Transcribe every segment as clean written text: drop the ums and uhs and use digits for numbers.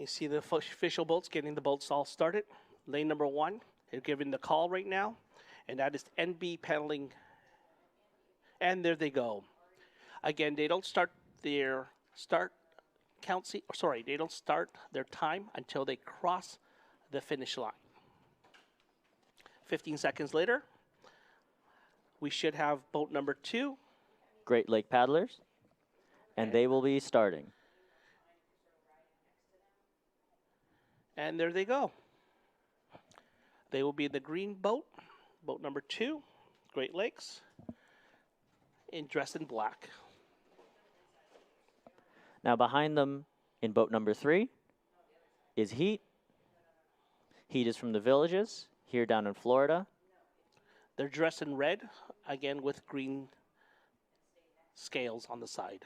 You see the official boats getting the boats all started. Lane number 1, they're giving the call right now, and that is NB paddling. And there they go. Again, they don't start their they don't start their time until they cross the finish line. 15 seconds later, we should have boat number 2. Great Lake Paddlers, and they will be starting. And there they go. They will be in the green boat, boat number 2, Great Lakes, dressed in black. Now behind them in boat number 3 is Heat. Heat is from the Villages, here down in Florida. They're dressed in red, again with green scales on the side.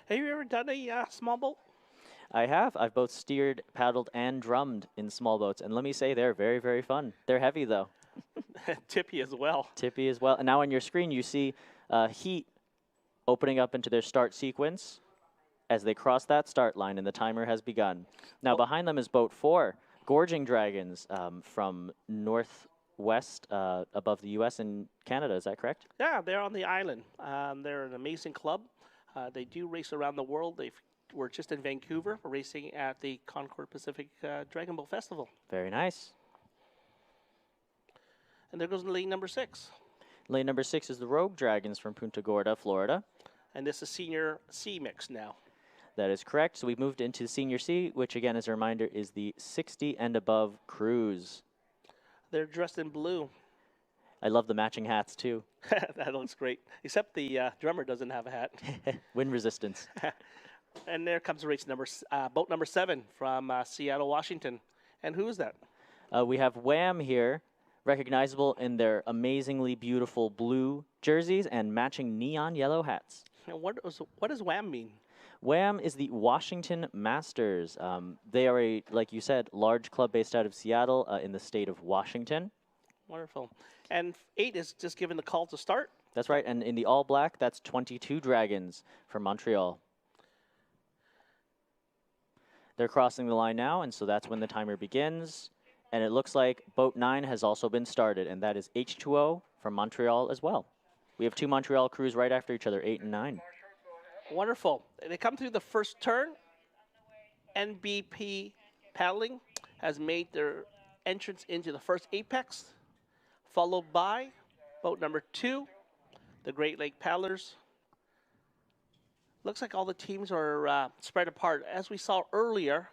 Have you ever done a small boat? I have. I've both steered, paddled, and drummed in small boats. And let me say, they're very, very fun. They're heavy, though. Tippy as well. Tippy as well. And now on your screen, you see Heat opening up into their start sequence as they cross that start line, and the timer has begun. Now, behind them is Boat 4, Gorging Dragons from northwest above the U.S. and Canada. Is that correct? Yeah, they're on the island. They're an amazing club. They do race around the world. We're just in Vancouver, racing at the Concord Pacific Dragon Boat Festival. Very nice. And there goes lane number 6. Lane number 6 is the Rogue Dragons from Punta Gorda, Florida. And this is Senior C mix now. That is correct. So we've moved into Senior C, which again, as a reminder, is the 60 and above cruise. They're dressed in blue. I love the matching hats, too. That looks great. Except the drummer doesn't have a hat. Wind resistance. And there comes race boat number 7 from Seattle, Washington. And who is that? We have Wham here, recognizable in their amazingly beautiful blue jerseys and matching neon yellow hats. And what does Wham mean? Wham is the Washington Masters. They are a, like you said, large club based out of Seattle in the state of Washington. Wonderful. And 8 is just given the call to start. That's right. And in the all black, that's 22 Dragons from Montreal. They're crossing the line now, and so that's when the timer begins. And it looks like boat 9 has also been started, and that is H2O from Montreal as well. We have 2 Montreal crews right after each other, 8 and 9. Wonderful. They come through the first turn. NBP Paddling has made their entrance into the first apex, followed by boat number 2, the Great Lake Paddlers. Looks like all the teams are spread apart. As we saw earlier,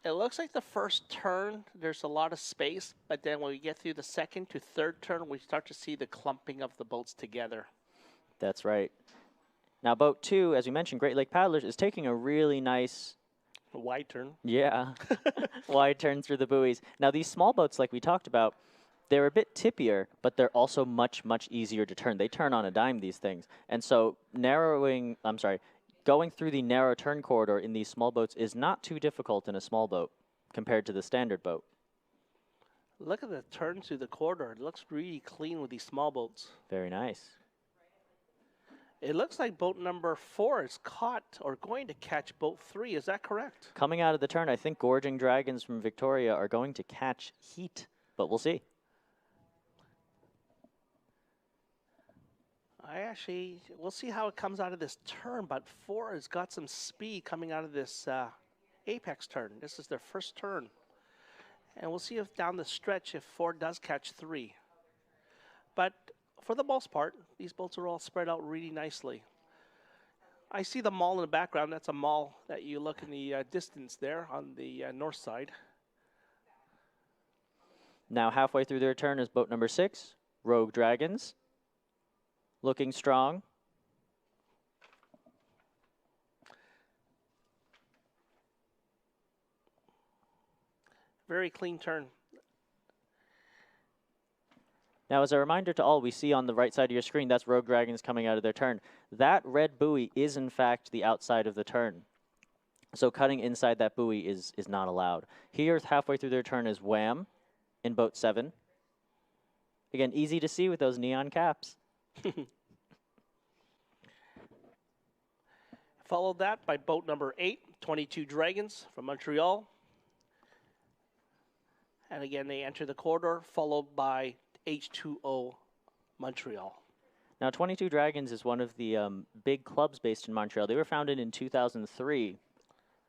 it looks like the first turn, there's a lot of space, but then when we get through the second to third turn, we start to see the clumping of the boats together. That's right. Now, boat 2, as we mentioned, Great Lake Paddlers, is taking a really nice... wide turn. Yeah, wide turn through the buoys. Now, these small boats, like we talked about, they're a bit tippier, but they're also much, much easier to turn. They turn on a dime, these things. And so going through the narrow turn corridor in these small boats is not too difficult in a small boat compared to the standard boat. Look at the turn through the corridor. It looks really clean with these small boats. Very nice. It looks like boat number 4 is caught or going to catch boat 3. Is that correct? Coming out of the turn, I think Gorging Dragons from Victoria are going to catch Heat, but we'll see. We'll see how it comes out of this turn, but 4 has got some speed coming out of this apex turn. This is their first turn. And we'll see if down the stretch if 4 does catch 3. But for the most part, these boats are all spread out really nicely. I see the mall in the background. That's a mall that you look in the distance there on the north side. Now halfway through their turn is boat number 6, Rogue Dragons. Looking strong. Very clean turn. Now, as a reminder to all, we see on the right side of your screen, that's Rogue Dragons coming out of their turn. That red buoy is, in fact, the outside of the turn. So cutting inside that buoy is not allowed. Here, halfway through their turn is Wham in boat 7. Again, easy to see with those neon caps. Followed that by boat number 8, 22 Dragons from Montreal. And again, they enter the corridor, followed by H2O Montreal. Now, 22 Dragons is one of the big clubs based in Montreal. They were founded in 2003,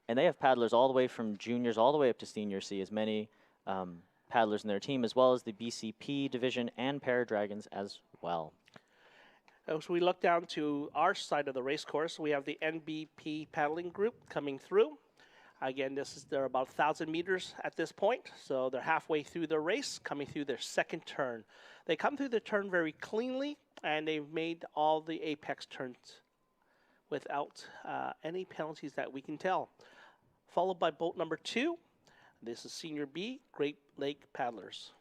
and they have paddlers all the way from juniors all the way up to senior C, as many paddlers in their team, as well as the BCP division and Para Dragons as well. As we look down to our side of the race course, we have the NBP paddling group coming through. Again, they're about 1,000 meters at this point, so they're halfway through their race, coming through their second turn. They come through the turn very cleanly, and they've made all the apex turns without any penalties that we can tell. Followed by boat number 2. This is Senior B, Great Lake Paddlers.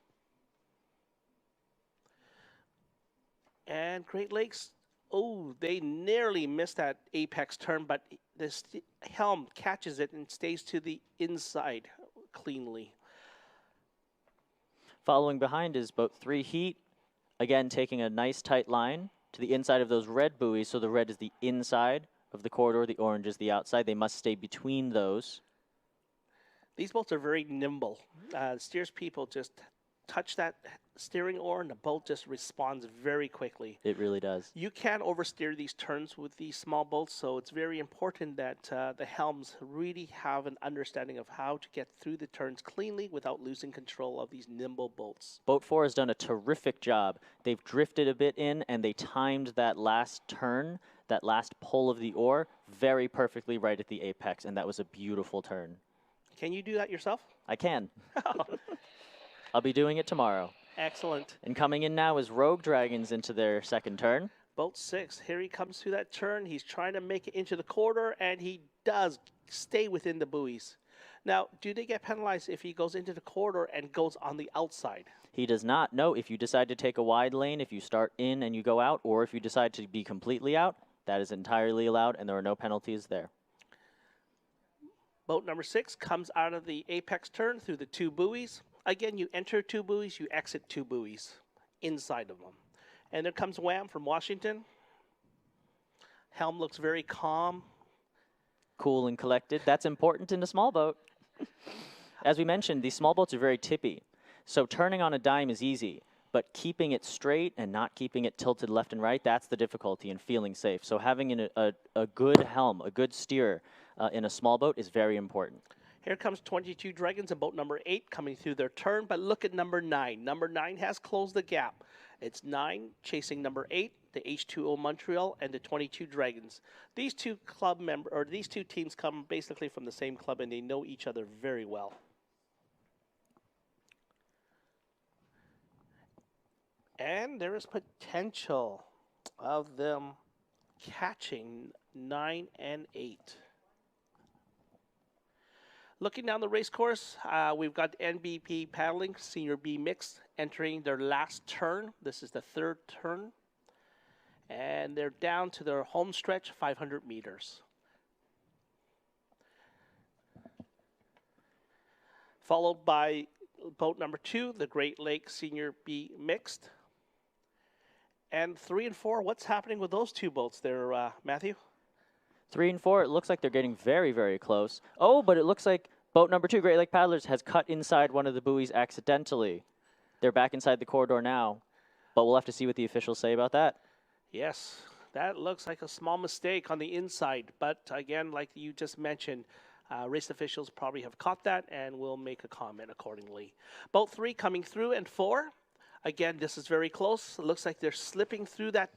And Great Lakes, oh, they nearly missed that apex turn, but this helm catches it and stays to the inside cleanly. Following behind is boat 3 Heat, again taking a nice tight line to the inside of those red buoys, so the red is the inside of the corridor, the orange is the outside. They must stay between those. These boats are very nimble. Steers people just touch that steering oar and the boat just responds very quickly. It really does. You can't oversteer these turns with these small boats, so it's very important that the helms really have an understanding of how to get through the turns cleanly without losing control of these nimble boats. Boat 4 has done a terrific job. They've drifted a bit in, and they timed that last turn, that last pull of the oar, very perfectly right at the apex, and that was a beautiful turn. Can you do that yourself? I can. I'll be doing it tomorrow. Excellent. And coming in now is Rogue Dragons into their second turn. Boat 6, here he comes through that turn. He's trying to make it into the corridor, and he does stay within the buoys. Now, do they get penalized if he goes into the corridor and goes on the outside? He does not. No, if you decide to take a wide lane, if you start in and you go out, or if you decide to be completely out, that is entirely allowed, and there are no penalties there. Boat number 6 comes out of the apex turn through the 2 buoys. Again, you enter 2 buoys, you exit 2 buoys inside of them. And there comes Wham from Washington. Helm looks very calm. Cool and collected. That's important in a small boat. As we mentioned, these small boats are very tippy. So turning on a dime is easy, but keeping it straight and not keeping it tilted left and right, that's the difficulty in feeling safe. So having a good helm, a good steer in a small boat is very important. Here comes 22 Dragons and boat number 8 coming through their turn, but look at number 9. Number 9 has closed the gap. It's 9 chasing number 8, the H2O Montreal, and the 22 Dragons. These two these two teams come basically from the same club, and they know each other very well. And there is potential of them catching 9 and 8. Looking down the race course, we've got NBP Paddling, Senior B Mixte, entering their last turn. This is the 3rd turn. And they're down to their home stretch, 500 meters. Followed by boat number 2, the Great Lakes Senior B Mixte. And 3 and 4, what's happening with those 2 boats there, Matthew? 3 and 4, it looks like they're getting very, very close. Oh, but it looks like boat number 2, Great Lake Paddlers, has cut inside one of the buoys accidentally. They're back inside the corridor now, but we'll have to see what the officials say about that. Yes, that looks like a small mistake on the inside, but again, like you just mentioned, race officials probably have caught that and will make a comment accordingly. Boat 3 coming through and 4. Again, this is very close. It looks like they're slipping through that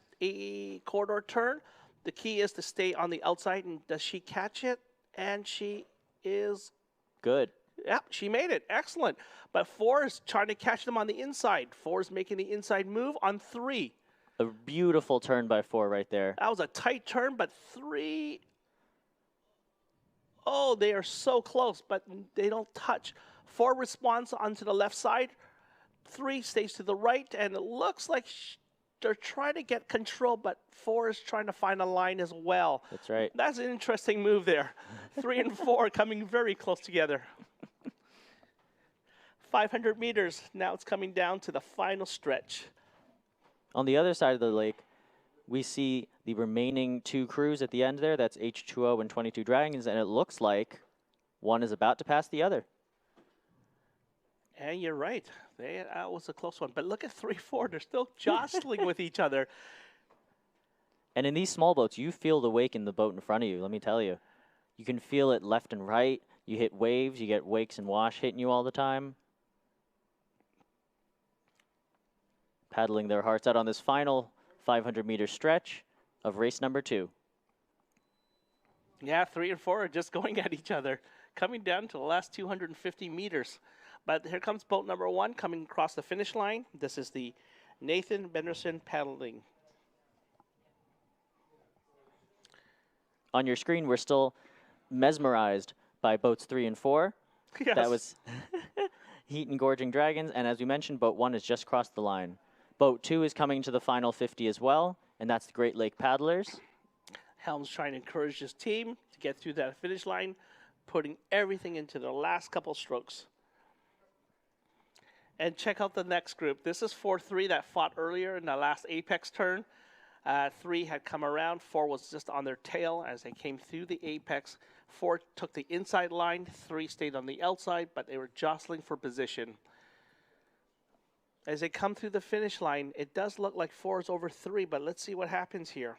corridor turn. The key is to stay on the outside, and does she catch it? And she is good. Yep, she made it. Excellent. But 4 is trying to catch them on the inside. 4 is making the inside move on 3. A beautiful turn by 4 right there. That was a tight turn, but 3, oh, they are so close, but they don't touch. 4 responds onto the left side. 3 stays to the right, and it looks like they're trying to get control, but 4 is trying to find a line as well. That's right. That's an interesting move there. 3 and 4 coming very close together. 500 meters. Now it's coming down to the final stretch. On the other side of the lake, we see the remaining 2 crews at the end there. That's H2O and 22 Dragons, and it looks like one is about to pass the other. And you're right. That was a close one. But look at 3-4. They're still jostling with each other. And in these small boats, you feel the wake in the boat in front of you, let me tell you. You can feel it left and right. You hit waves, you get wakes and wash hitting you all the time. Paddling their hearts out on this final 500-meter stretch of race number 2. Yeah, 3 and 4 are just going at each other, coming down to the last 250 meters. But here comes boat number 1 coming across the finish line. This is the Nathan Benderson paddling. On your screen, we're still mesmerized by boats 3 and 4. Yes. That was Heat and Gorging Dragons, and as we mentioned, boat 1 has just crossed the line. Boat 2 is coming to the final 50 as well, and that's the Great Lake Paddlers. Helm's trying to encourage his team to get through that finish line, putting everything into the last couple strokes. And check out the next group. This is 4-3 that fought earlier in the last apex turn. 3 had come around. 4 was just on their tail as they came through the apex. 4 took the inside line. 3 stayed on the outside, but they were jostling for position. As they come through the finish line, it does look like 4 is over 3, but let's see what happens here.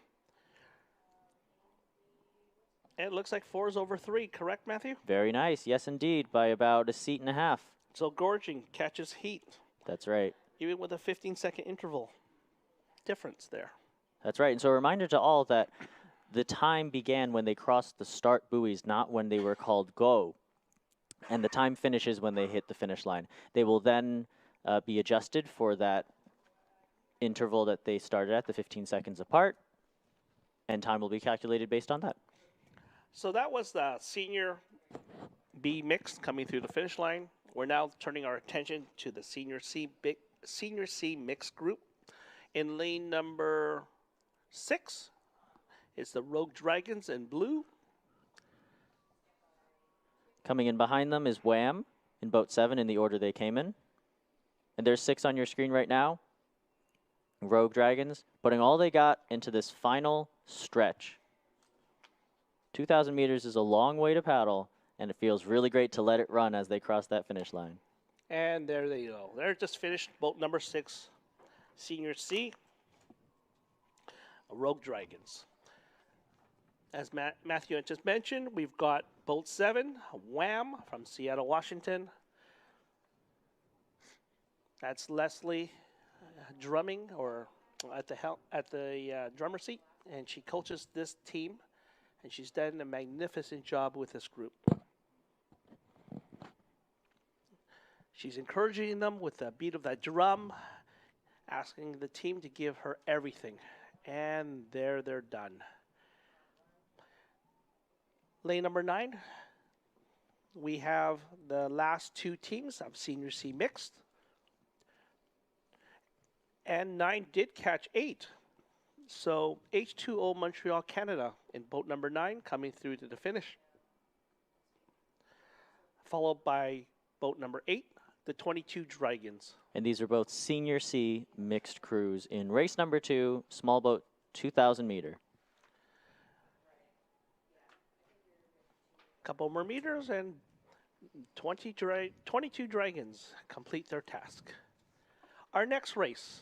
It looks like 4 is over 3, correct, Matthew? Very nice. Yes, indeed, by about a seat and a half. So Gorging catches Heat. That's right. Even with a 15-second interval difference there. That's right. And so a reminder to all that the time began when they crossed the start buoys, not when they were called go. And the time finishes when they hit the finish line. They will then be adjusted for that interval that they started at, the 15 seconds apart, and time will be calculated based on that. So that was the Senior B mixed coming through the finish line. We're now turning our attention to the Senior C mixed group. In lane number 6 is the Rogue Dragons in blue. Coming in behind them is Wham in boat 7 in the order they came in. And there's 6 on your screen right now. Rogue Dragons putting all they got into this final stretch. 2,000 meters is a long way to paddle, and it feels really great to let it run as they cross that finish line. And there they go. They're just finished boat number 6, Senior C, Rogue Dragons. As Matthew had just mentioned, we've got boat 7, Wham from Seattle, Washington. That's Leslie drumming or at the drummer seat, and she coaches this team, and she's done a magnificent job with this group. She's encouraging them with the beat of that drum, asking the team to give her everything, and there they're done. Lane number 9, we have the last 2 teams of Senior C mixed. And 9 did catch 8. So H2O Montreal, Canada in boat number 9 coming through to the finish. Followed by boat number 8, the 22 Dragons. And these are both Senior C mixed crews in race number 2, small boat 2,000 meter. Couple more meters and 22 Dragons complete their task. Our next race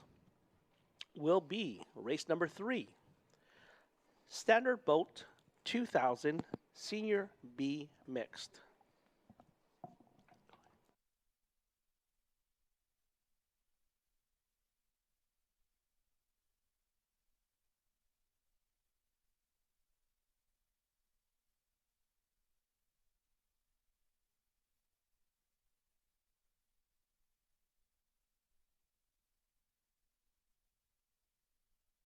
will be race number 3, Standard Boat 2000 Senior B Mixed.